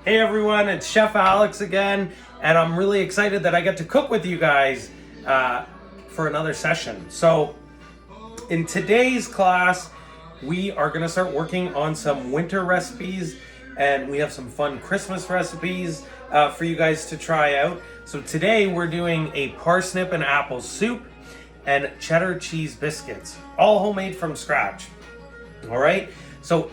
Hey everyone, it's Chef Alex again, and I'm really excited that I get to cook with you guys for another session. So in today's class, we are gonna start working on some winter recipes, and we have some fun Christmas recipes for you guys to try out. So today we're doing a parsnip and apple soup and cheddar cheese biscuits, all homemade from scratch. All right, so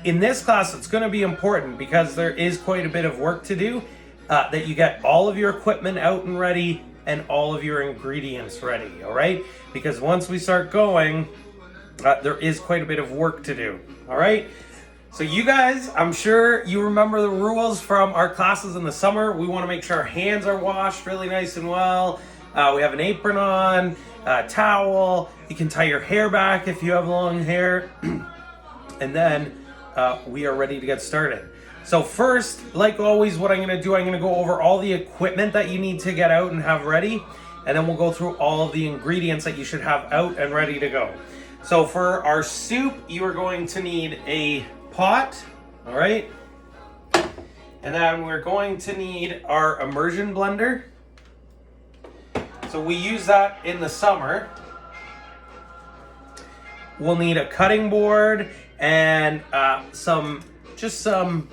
in this class, it's going to be important because there is quite a bit of work to do, that you get all of your equipment out and ready and all of your ingredients ready, all right? Because once we start going, there is quite a bit of work to do, all right? So you guys, I'm sure you remember the rules from our classes in the summer. We want to make sure our hands are washed really nice and well. We have an apron on, a towel. You can tie your hair back if you have long hair. And then we are ready to get started. So first, like always, what I'm going to do, I'm going to go over all the equipment that you need to get out and have ready, and then we'll go through all of the ingredients that you should have out and ready to go. So for our soup, you are going to need a pot, all right? And then we're going to need our immersion blender. So we use that in the summer. We'll need a cutting board and some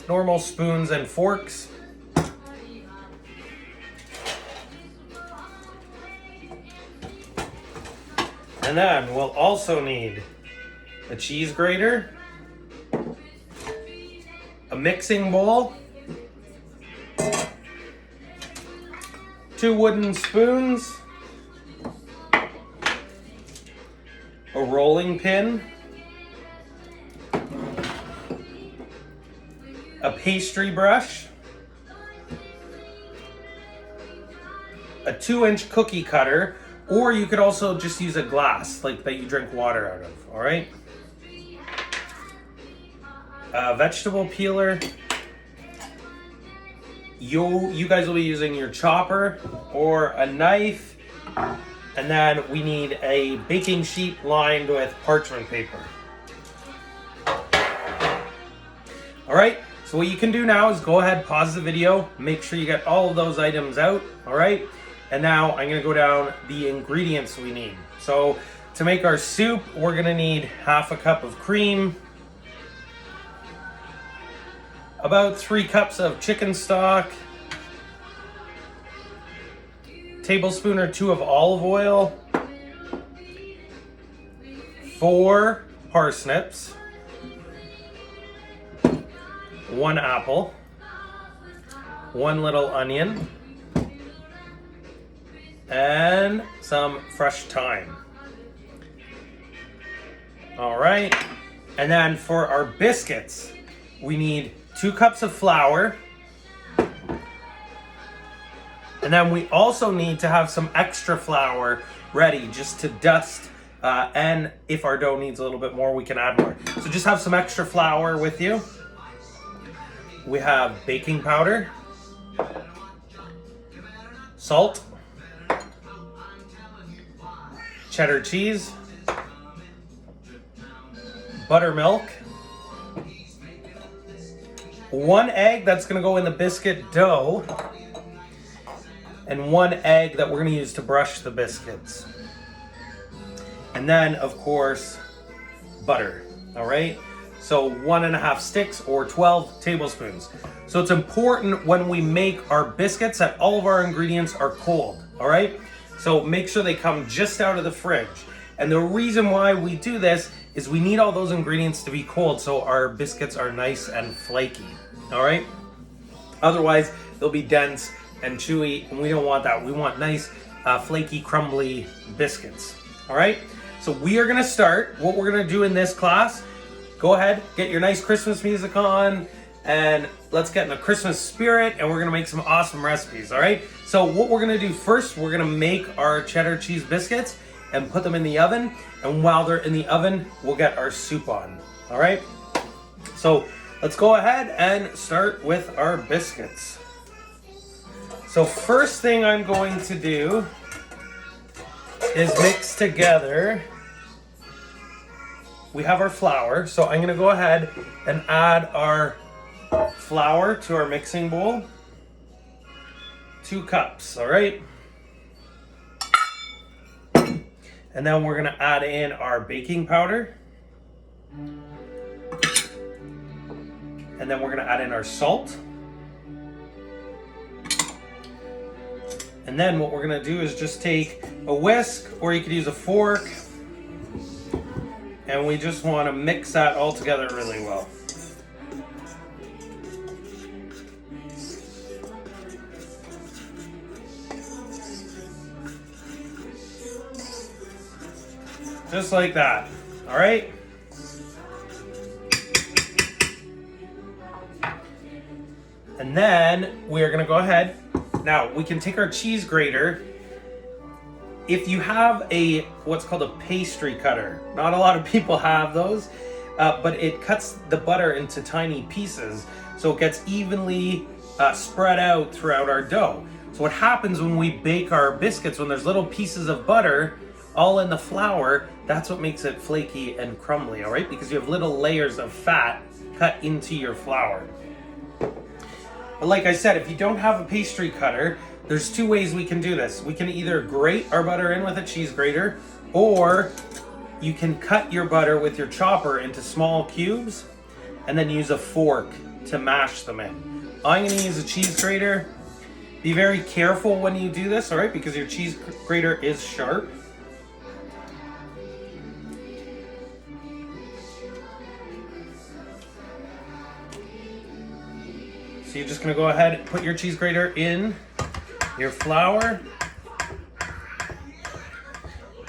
normal spoons and forks. And then we'll also need a cheese grater, a mixing bowl, 2 wooden spoons, a rolling pin, a pastry brush, a 2-inch cookie cutter, or you could also just use a glass like that you drink water out of, all right? A vegetable peeler. You guys will be using your chopper or a knife, and then we need a baking sheet lined with parchment paper. All right. So what you can do now is go ahead, pause the video, make sure you get all of those items out, all right? And now I'm gonna go down the ingredients we need. So to make our soup, we're gonna need half a cup of cream, about 3 cups of chicken stock, tablespoon or 2 of olive oil, 4 parsnips, 1 apple, 1 little onion, and some fresh thyme. All right, and then for our biscuits, we need 2 cups of flour, and then we also need to have some extra flour ready just to dust, and if our dough needs a little bit more, we can add more. So just have some extra flour with you. We have baking powder, salt, cheddar cheese, buttermilk, 1 egg that's gonna go in the biscuit dough, and 1 egg that we're gonna use to brush the biscuits. And then, of course, butter, all right? So 1.5 sticks or 12 tablespoons. So it's important when we make our biscuits that all of our ingredients are cold, all right? So make sure they come just out of the fridge. And the reason why we do this is we need all those ingredients to be cold so our biscuits are nice and flaky, all right? Otherwise, they'll be dense and chewy, and we don't want that. We want nice, flaky, crumbly biscuits, all right? So we are gonna start. What we're gonna do in this class, go ahead, get your nice Christmas music on, and let's get in the Christmas spirit, and we're gonna make some awesome recipes, all right? So what we're gonna do first, we're gonna make our cheddar cheese biscuits and put them in the oven, and while they're in the oven, we'll get our soup on, all right? So let's go ahead and start with our biscuits. So first thing I'm going to do is mix together. We have our flour, so I'm gonna go ahead and add our flour to our mixing bowl. 2 cups, all right? And then we're gonna add in our baking powder. And then we're gonna add in our salt. And then what we're gonna do is just take a whisk, or you could use a fork, and we just wanna mix that all together really well. Just like that, all right? And then we're gonna go ahead. Now we can take our cheese grater. If you have what's called a pastry cutter, not a lot of people have those, but it cuts the butter into tiny pieces so it gets evenly spread out throughout our dough. So what happens when we bake our biscuits, when there's little pieces of butter all in the flour, that's what makes it flaky and crumbly, all right? Because you have little layers of fat cut into your flour. But like I said, if you don't have a pastry cutter, there's 2 ways we can do this. We can either grate our butter in with a cheese grater, or you can cut your butter with your chopper into small cubes and then use a fork to mash them in. I'm gonna use a cheese grater. Be very careful when you do this, all right? Because your cheese grater is sharp. So you're just gonna go ahead and put your cheese grater in your flour.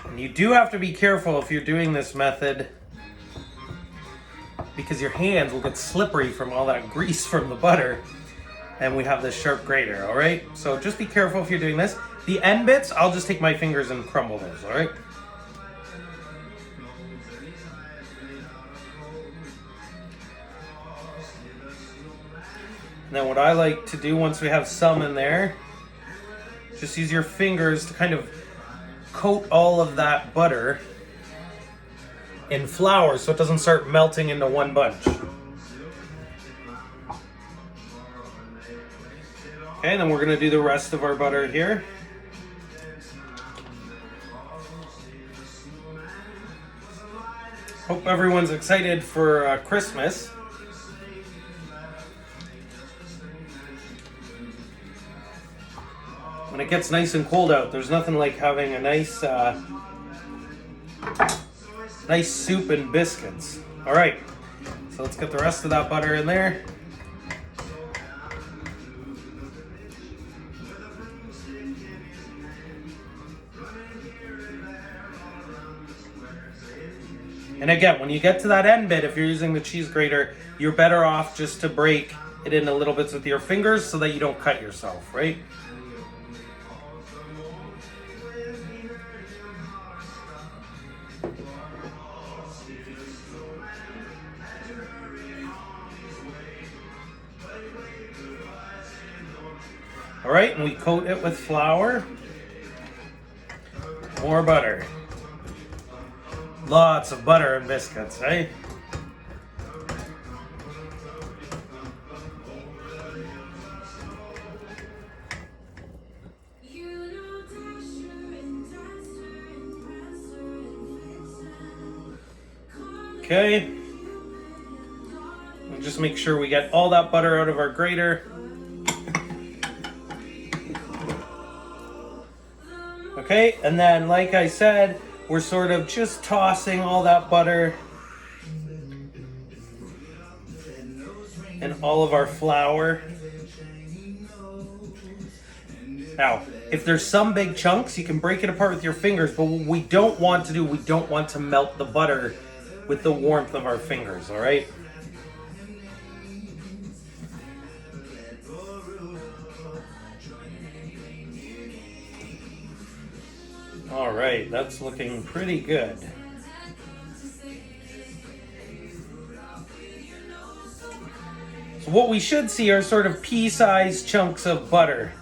And you do have to be careful if you're doing this method, because your hands will get slippery from all that grease from the butter, and we have this sharp grater, all right? So just be careful if you're doing this. The end bits, I'll just take my fingers and crumble those, all right? And then what I like to do once we have some in there, just use your fingers to kind of coat all of that butter in flour so it doesn't start melting into one bunch. Okay, and then we're gonna do the rest of our butter here. Hope everyone's excited for Christmas. When it gets nice and cold out, there's nothing like having a nice nice soup and biscuits. All right, so let's get the rest of that butter in there. And again, when you get to that end bit, if you're using the cheese grater, you're better off just to break it into little bits with your fingers so that you don't cut yourself, right? All right, and we coat it with flour. More butter. Lots of butter and biscuits, right? Okay. We'll just make sure we get all that butter out of our grater. Okay, and then like I said, we're sort of just tossing all that butter and all of our flour. Now, if there's some big chunks, you can break it apart with your fingers, but what we don't want to do, we don't want to melt the butter with the warmth of our fingers, all right? All right, that's looking pretty good. So what we should see are sort of pea-sized chunks of butter.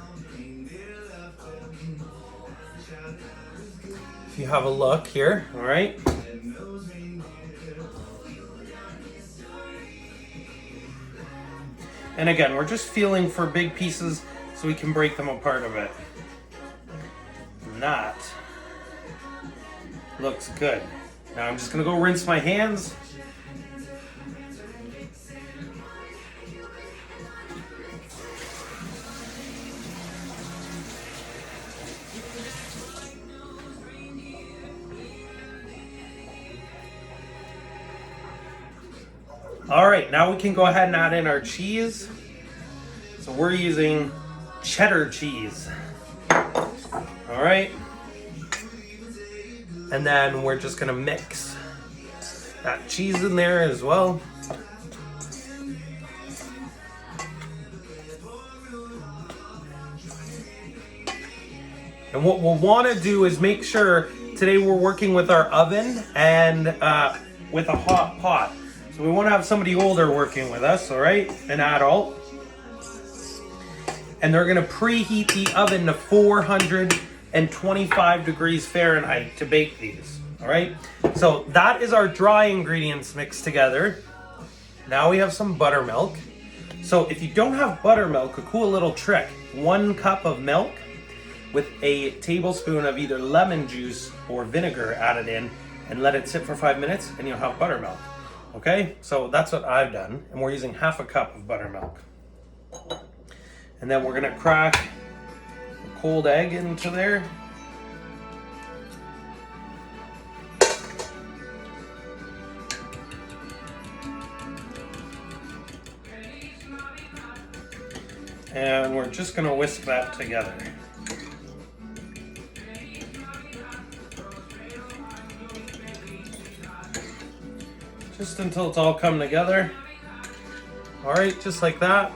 If you have a look here, all right? And again, we're just feeling for big pieces so we can break them apart a bit. And that looks good. Now I'm just gonna go rinse my hands. All right, now we can go ahead and add in our cheese. So we're using cheddar cheese. All right. And then we're just gonna mix that cheese in there as well. And what we'll wanna do is make sure today we're working with our oven and with a hot pot. So we want to have somebody older working with us, all right? An adult. And they're going to preheat the oven to 425 degrees Fahrenheit to bake these, all right? So that is our dry ingredients mixed together. Now we have some buttermilk. So if you don't have buttermilk, a cool little trick, 1 cup of milk with a tablespoon of either lemon juice or vinegar added in, and let it sit for 5 minutes and you'll have buttermilk. Okay, so that's what I've done, and we're using half a cup of buttermilk. And then we're gonna crack a cold egg into there. And we're just gonna whisk that together. Just until it's all come together. All right, just like that.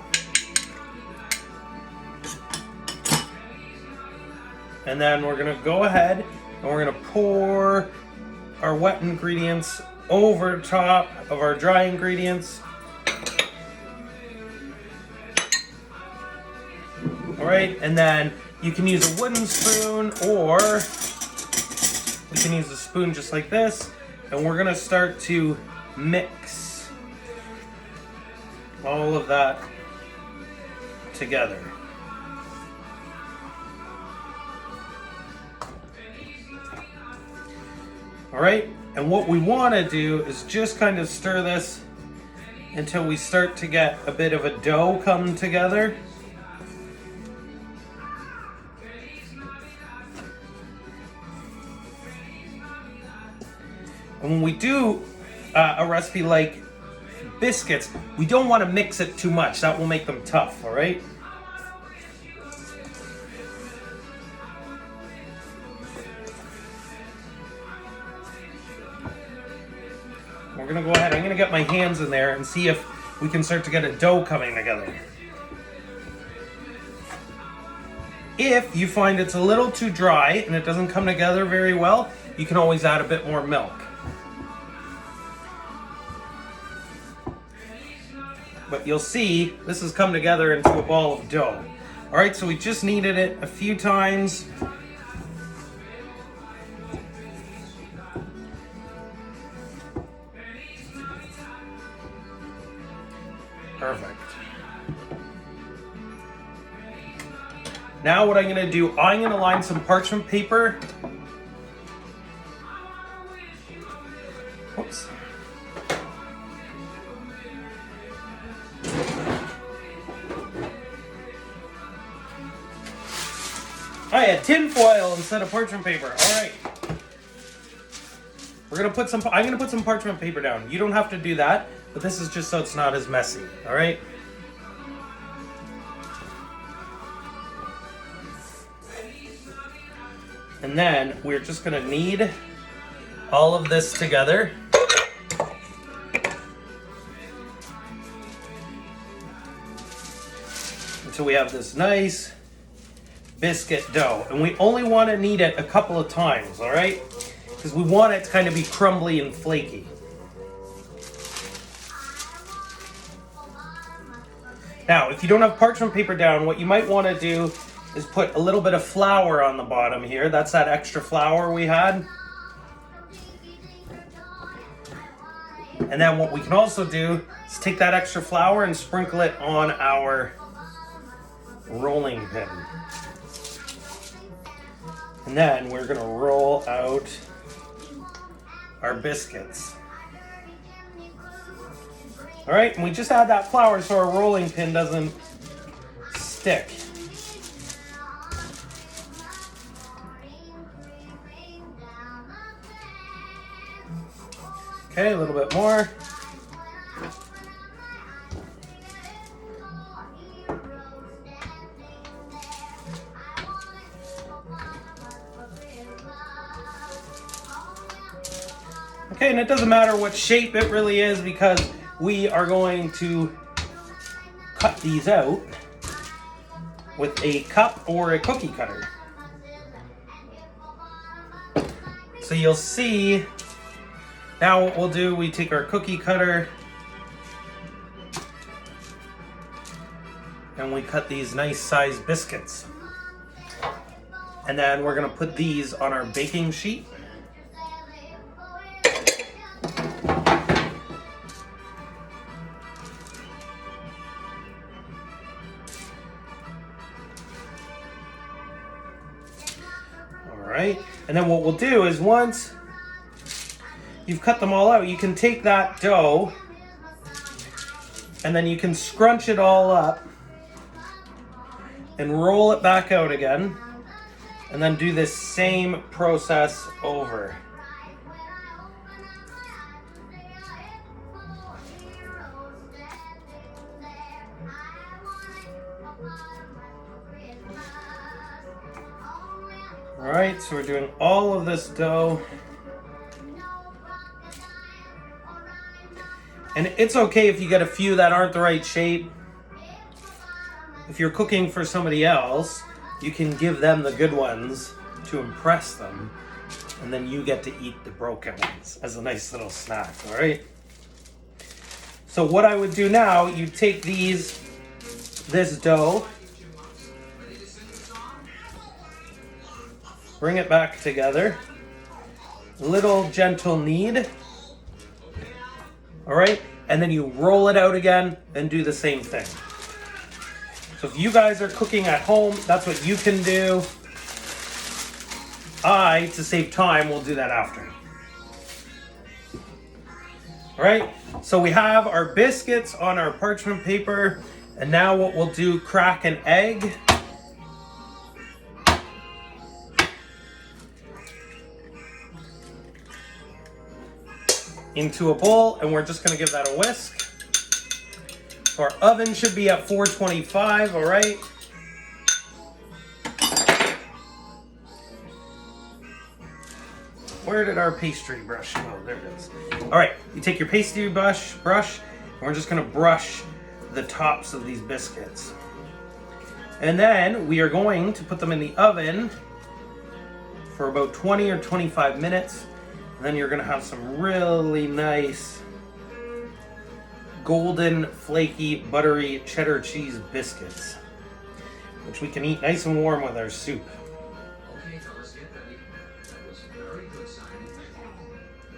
And then we're gonna go ahead and we're gonna pour our wet ingredients over top of our dry ingredients. All right, and then you can use a wooden spoon or we can use a spoon just like this. And we're gonna start to mix all of that together. All right, and what we want to do is just kind of stir this until we start to get a bit of a dough come together. And when we do a recipe like biscuits, we don't want to mix it too much. That will make them tough, all right? We're gonna go ahead, I'm gonna get my hands in there and see if we can start to get a dough coming together. If you find it's a little too dry and it doesn't come together very well, you can always add a bit more milk. But you'll see this has come together into a ball of dough. All right, so we just kneaded it a few times. Perfect. Now what I'm gonna do, I'm gonna line some parchment paper. Whoops. I had tin foil instead of parchment paper. All right. I'm gonna put some parchment paper down. You don't have to do that, but this is just so it's not as messy. All right. And then we're just gonna knead all of this together. Until we have this nice biscuit dough. And we only want to knead it a couple of times, all right? Because we want it to kind of be crumbly and flaky. Now, if you don't have parchment paper down, what you might want to do is put a little bit of flour on the bottom here. That's that extra flour we had. And then what we can also do is take that extra flour and sprinkle it on our rolling pin. And then we're gonna roll out our biscuits. All right, and we just add that flour so our rolling pin doesn't stick. Okay, a little bit more. Okay, and it doesn't matter what shape it really is because we are going to cut these out with a cup or a cookie cutter. So you'll see, now what we'll do, we take our cookie cutter and we cut these nice sized biscuits. And then we're gonna put these on our baking sheet. Right? And then what we'll do is once you've cut them all out, you can take that dough and then you can scrunch it all up and roll it back out again and then do this same process over. All right, so we're doing all of this dough. And it's okay if you get a few that aren't the right shape. If you're cooking for somebody else, you can give them the good ones to impress them. And then you get to eat the broken ones as a nice little snack, all right? So what I would do now, you take this dough, bring it back together. Little gentle knead. All right, and then you roll it out again and do the same thing. So if you guys are cooking at home, that's what you can do. To save time, will do that after. All right, so we have our biscuits on our parchment paper, and now what we'll do, crack an egg. Into a bowl, and we're just going to give that a whisk. So our oven should be at 425, all right? Where did our pastry brush go? There it is. All right, you take your pastry brush, and we're just going to brush the tops of these biscuits. And then we are going to put them in the oven for about 20 or 25 minutes. And then you're gonna have some really nice golden, flaky, buttery cheddar cheese biscuits, which we can eat nice and warm with our soup. Okay, fellas, get ready. That was very good signing.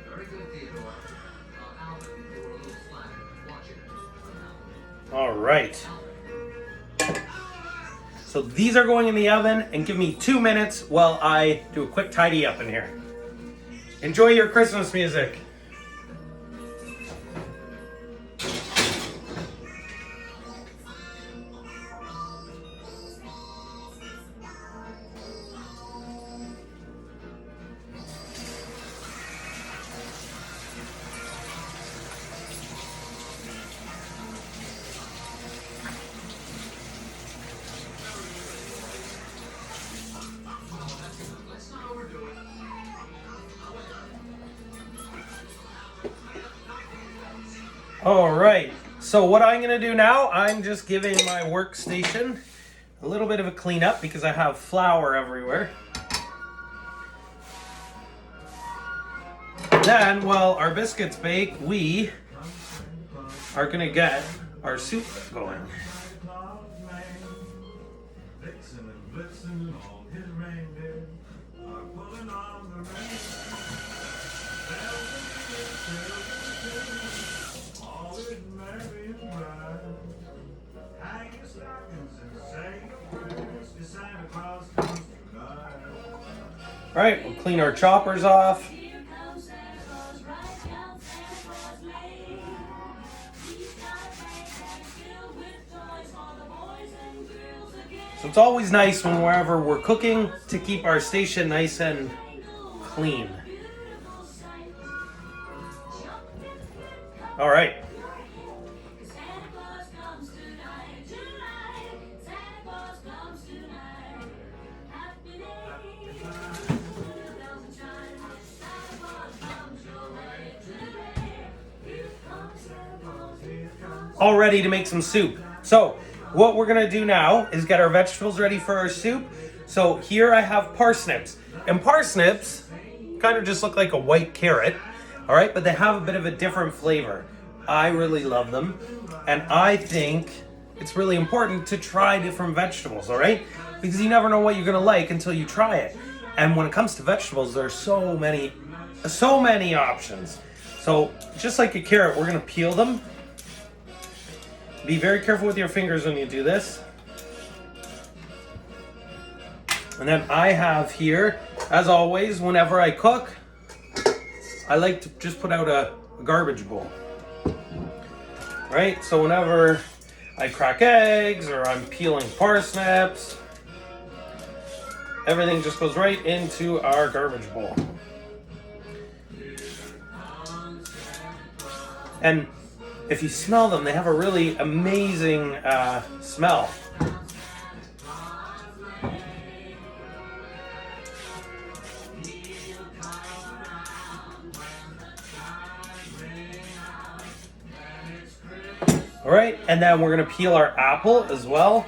Very good, Theodore. Alvin, you were a little flat. Watch it. All right. So these are going in the oven, and give me 2 minutes while I do a quick tidy up in here. Enjoy your Christmas music. All right, so what I'm gonna do now, I'm just giving my workstation a little bit of a cleanup because I have flour everywhere. Then, while our biscuits bake, we are gonna get our soup going. All right, we'll clean our choppers off. So it's always nice when wherever we're cooking to keep our station nice and clean. All right. All ready to make some soup. So what we're gonna do now is get our vegetables ready for our soup. So here I have parsnips. And parsnips kind of just look like a white carrot, all right? But they have a bit of a different flavor. I really love them. And I think it's really important to try different vegetables, all right? Because you never know what you're gonna like until you try it. And when it comes to vegetables, there's so many options. So just like a carrot, we're gonna peel them. Be very careful with your fingers when you do this. And then I have here, as always, whenever I cook, I like to just put out a garbage bowl. Right? So whenever I crack eggs or I'm peeling parsnips, everything just goes right into our garbage bowl. And if you smell them, they have a really amazing smell. All right, and then we're gonna peel our apple as well.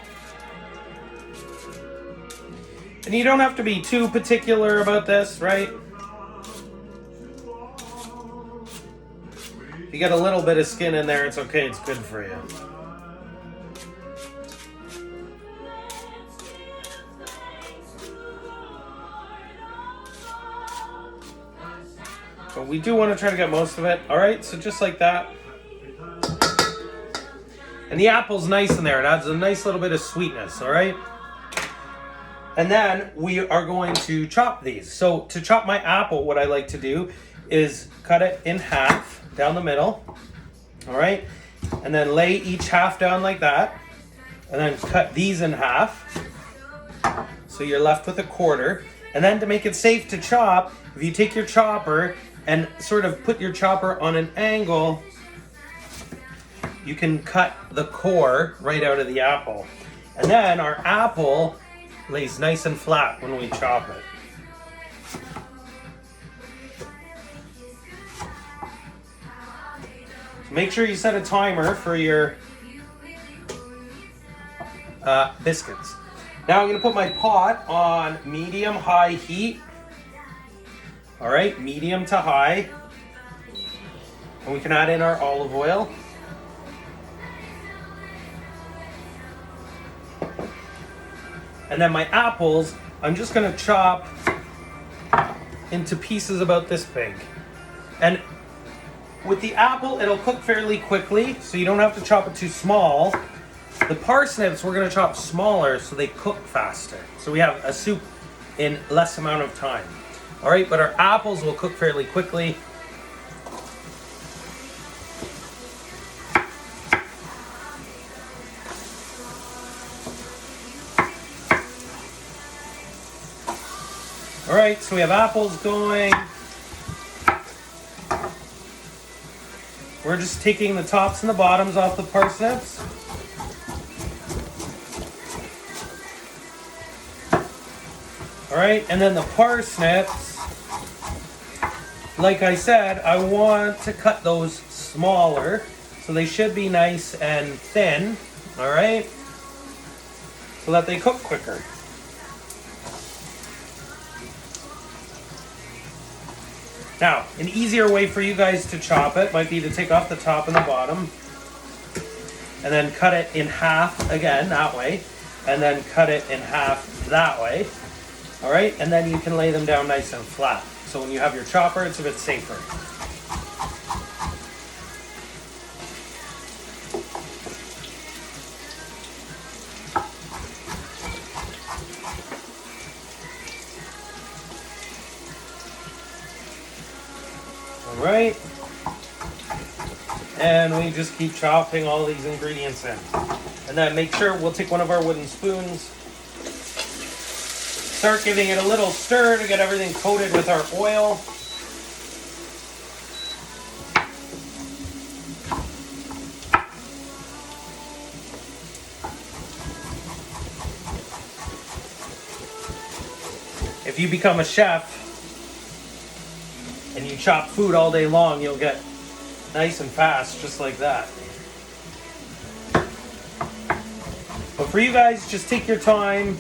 And you don't have to be too particular about this, right? If you get a little bit of skin in there, it's okay, it's good for you. But we do want to try to get most of it. All right, so just like that. And the apple's nice in there. It adds a nice little bit of sweetness, all right? And then we are going to chop these. So to chop my apple, what I like to do is cut it in half down the middle, all right? And then lay each half down like that. And then cut these in half. So you're left with a quarter. And then to make it safe to chop, if you take your chopper and sort of put your chopper on an angle, you can cut the core right out of the apple. And then our apple lays nice and flat when we chop it. So make sure you set a timer for your biscuits. Now I'm gonna put my pot on medium-high heat. All right, medium to high. And we can add in our olive oil. And then my apples, I'm just gonna chop into pieces about this big. And with the apple, it'll cook fairly quickly, so you don't have to chop it too small. The parsnips, we're gonna chop smaller so they cook faster. So we have a soup in less amount of time. All right, but our apples will cook fairly quickly. All right, so we have apples going. We're just taking the tops and the bottoms off the parsnips. All right, and then the parsnips, like I said, I want to cut those smaller, so they should be nice and thin, all right, so that they cook quicker. Now, an easier way for you guys to chop it might be to take off the top and the bottom and then cut it in half again that way, and then cut it in half that way. All right, and then you can lay them down nice and flat. So when you have your chopper, it's a bit safer. right? And we just keep chopping all these ingredients in. And then make sure we'll take one of our wooden spoons, start giving it a little stir to get everything coated with our oil. If you become a chef and you chop food all day long, you'll get nice and fast, just like that. But for you guys, just take your time.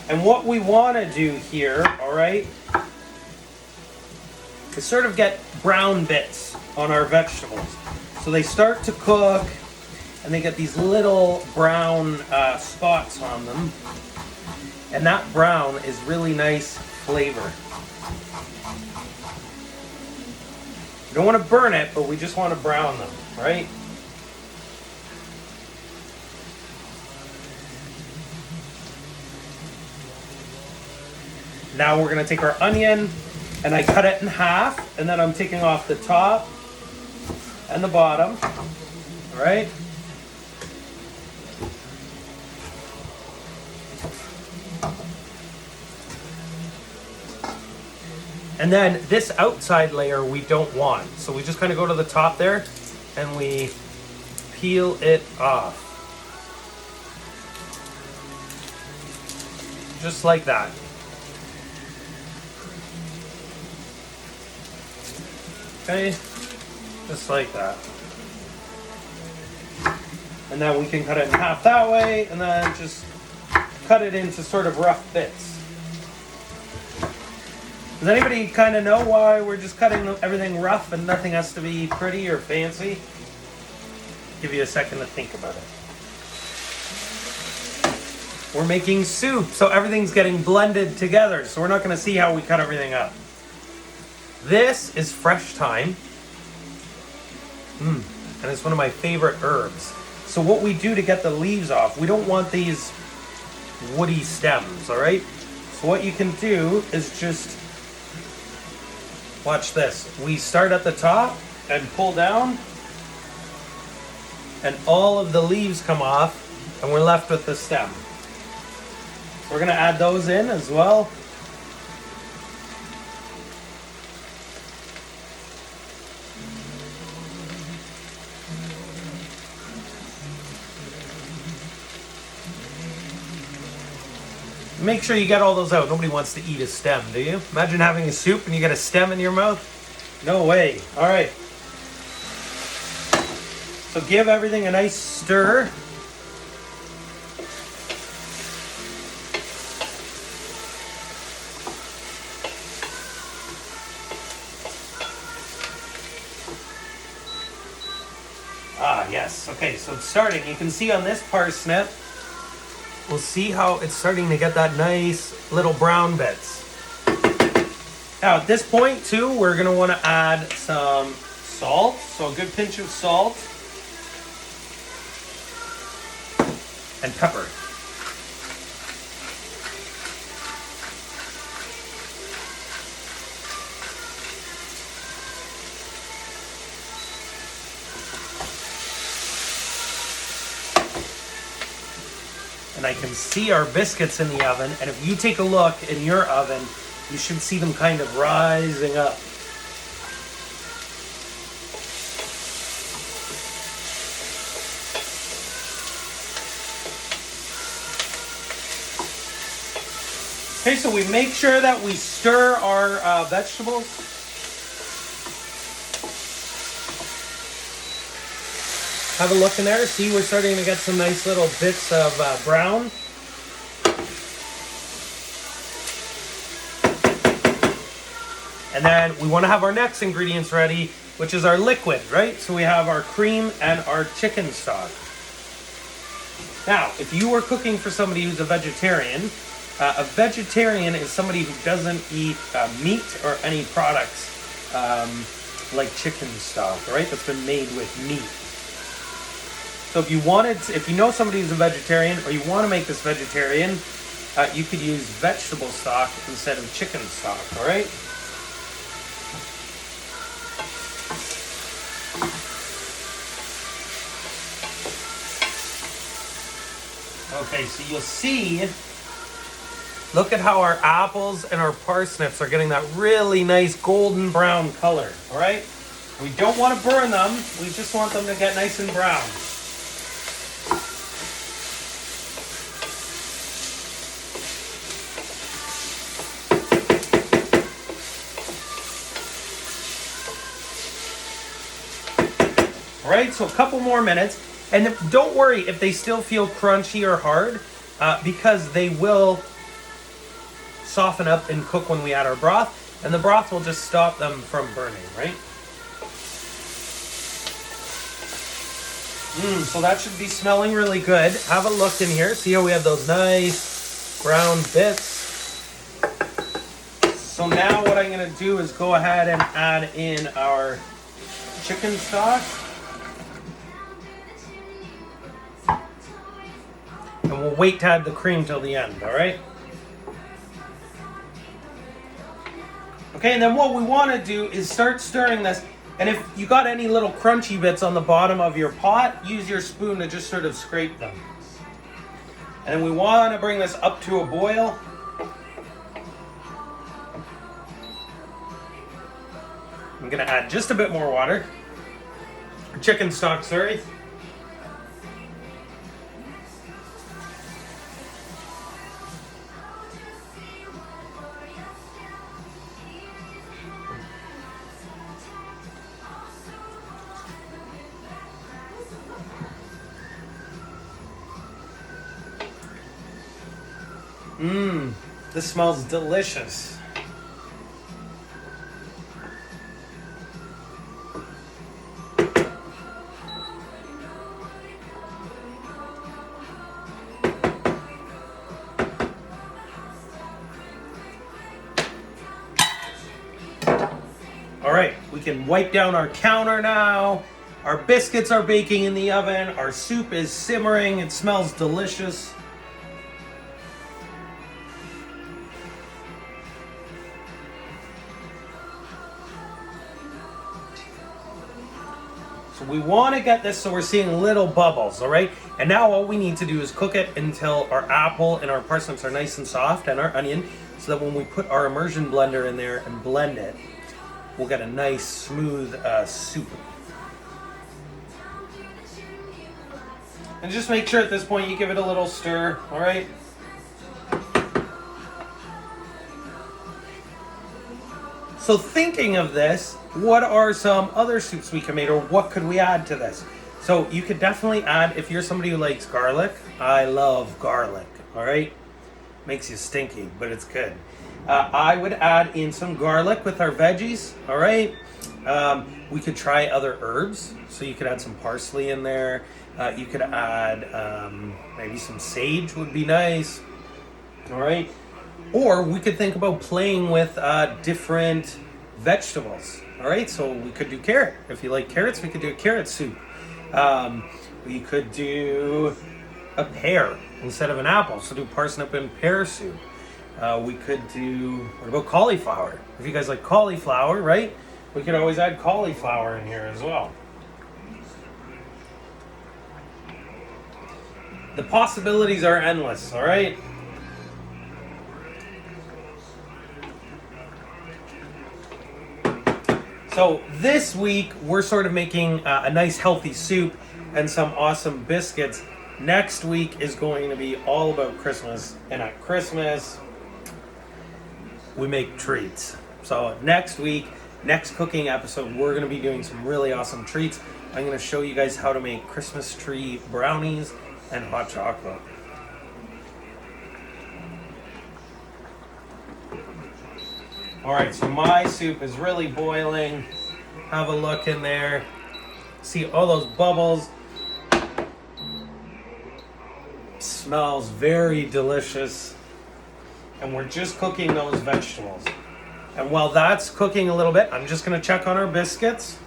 And what we want to do here, all right, is sort of get brown bits on our vegetables. So they start to cook and they get these little brown spots on them. And that brown is really nice flavor. You don't want to burn it, but we just want to brown them, right? Now we're going to take our onion and I cut it in half, and then I'm taking off the top and the bottom, all right? And then this outside layer we don't want. So we just kind of go to the top there and we peel it off. Just like that. Okay, just like that. And then we can cut it in half that way and then just cut it into sort of rough bits. Does anybody kind of know why we're just cutting everything rough and nothing has to be pretty or fancy? Give you a second to think about it. We're making soup, so everything's getting blended together, so we're not going to see how we cut everything up. This is fresh thyme, and it's one of my favorite herbs. So what we do to get the leaves off, we don't want these woody stems, all right? So what you can do is just, watch this. We start at the top and pull down, and all of the leaves come off, and we're left with the stem. We're gonna add those in as well. Make sure you get all those out. Nobody wants to eat a stem, do you? Imagine having a soup and you get a stem in your mouth. No way. All right. So give everything a nice stir. Ah, yes. Okay, so it's starting. You can see on this parsnip, we'll see how it's starting to get that nice little brown bits. Now at this point too, we're going to want to add some salt. So a good pinch of salt and pepper. And I can see our biscuits in the oven, and if you take a look in your oven, you should see them kind of rising up. Okay, so we make sure that we stir our vegetables. Have a look in there. See, we're starting to get some nice little bits of brown. And then we want to have our next ingredients ready, which is our liquid, right? So we have our cream and our chicken stock. Now, if you were cooking for somebody who's a vegetarian is somebody who doesn't eat meat or any products like chicken stock, right? That's been made with meat. So if you know somebody who's a vegetarian or you want to make this vegetarian, you could use vegetable stock instead of chicken stock, all right? Okay, so you'll see, look at how our apples and our parsnips are getting that really nice golden brown color, all right? We don't want to burn them, we just want them to get nice and brown. All right, so a couple more minutes. And don't worry if they still feel crunchy or hard, because they will soften up and cook when we add our broth, and the broth will just stop them from burning, right? So that should be smelling really good. Have a look in here. See how we have those nice brown bits. So now what I'm gonna do is go ahead and add in our chicken stock. And we'll wait to add the cream till the end, all right? Okay, and then what we want to do is start stirring this. And if you got any little crunchy bits on the bottom of your pot, use your spoon to just sort of scrape them. And then we want to bring this up to a boil. I'm going to add just a bit more water. Chicken stock, sorry. This smells delicious. All right, we can wipe down our counter now. Our biscuits are baking in the oven. Our soup is simmering. It smells delicious. So we want to get this so we're seeing little bubbles, all right? And now all we need to do is cook it until our apple and our parsnips are nice and soft, and our onion, so that when we put our immersion blender in there and blend it, we'll get a nice smooth soup. And just make sure at this point you give it a little stir, all right? So thinking of this, what are some other soups we can make, or what could we add to this? So you could definitely add, if you're somebody who likes garlic, I love garlic, all right? Makes you stinky, but it's good. I would add in some garlic with our veggies, all right? We could try other herbs, so you could add some parsley in there. You could add maybe some sage would be nice, all right? Or we could think about playing with different vegetables, all right? So we could do carrot. If you like carrots, we could do a carrot soup. We could do a pear instead of an apple, so do parsnip and pear soup. We could do, what about cauliflower? If you guys like cauliflower, right? We could always add cauliflower in here as well. The possibilities are endless, all right? So this week, we're sort of making a nice healthy soup and some awesome biscuits. Next week is going to be all about Christmas, and at Christmas, we make treats. So next week, next cooking episode, we're going to be doing some really awesome treats. I'm going to show you guys how to make Christmas tree brownies and hot chocolate. All right, so my soup is really boiling. Have a look in there. See all those bubbles. Smells very delicious. And we're just cooking those vegetables. And while that's cooking a little bit, I'm just gonna check on our biscuits.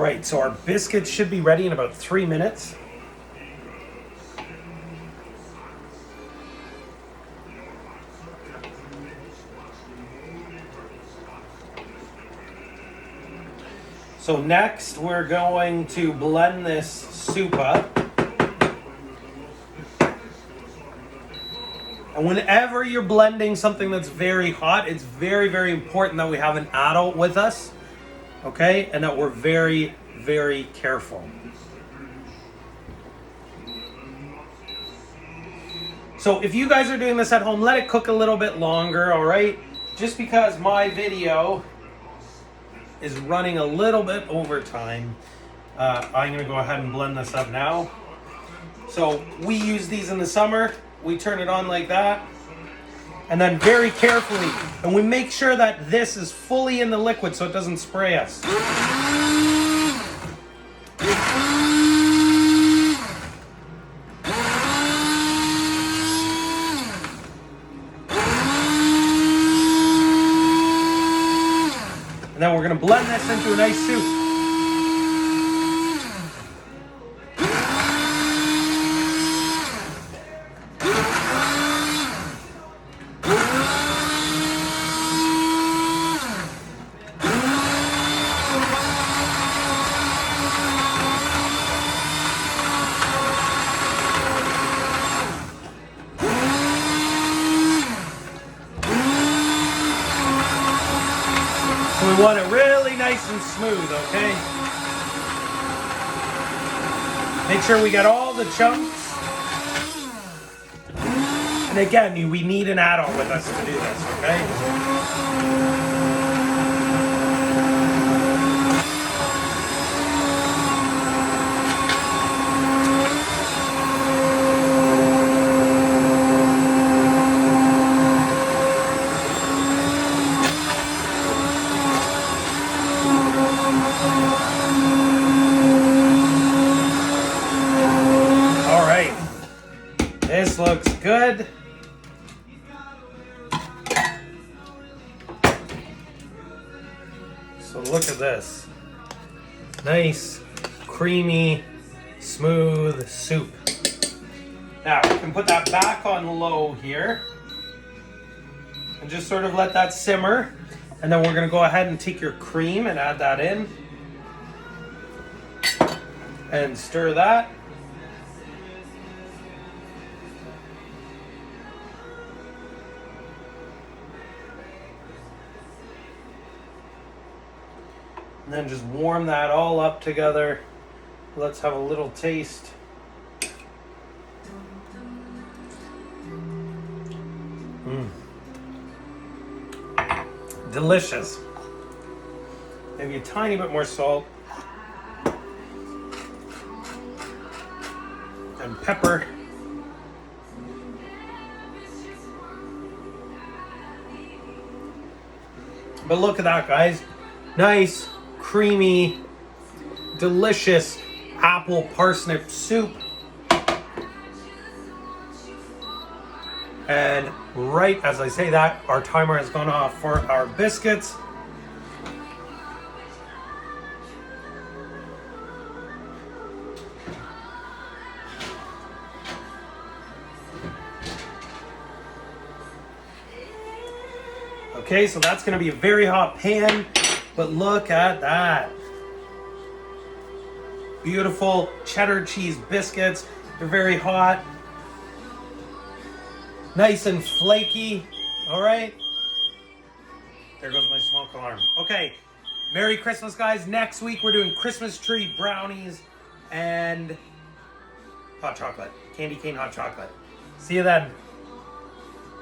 All right, so our biscuits should be ready in about 3 minutes. So next we're going to blend this soup up. And whenever you're blending something that's very hot, it's very, very important that we have an adult with us, okay? And that we're very, very careful. So if you guys are doing this at home, let it cook a little bit longer, all right? Just because my video is running a little bit over time, I'm gonna go ahead and blend this up now. So we use these in the summer. We turn it on like that. And then very carefully, and we make sure that this is fully in the liquid so it doesn't spray us. And then we're gonna blend this into a nice soup. We want it really nice and smooth, okay? Make sure we got all the chunks. And again, we need an adult with us to do this, okay? This looks good. So look at this. Nice, creamy, smooth soup. Now we can put that back on low here and just sort of let that simmer. And then we're gonna go ahead and take your cream and add that in. And stir that. And then just warm that all up together. Let's have a little taste. Delicious. Maybe a tiny bit more salt. And pepper. But look at that, guys. Nice, creamy, delicious apple parsnip soup. And right as I say that, our timer has gone off for our biscuits. Okay, so that's gonna be a very hot pan, but look at that. Beautiful cheddar cheese biscuits. They're very hot. Nice and flaky. All right. There goes my smoke alarm. Okay, Merry Christmas, guys. Next week we're doing Christmas tree brownies and hot chocolate. Candy cane hot chocolate. See you then.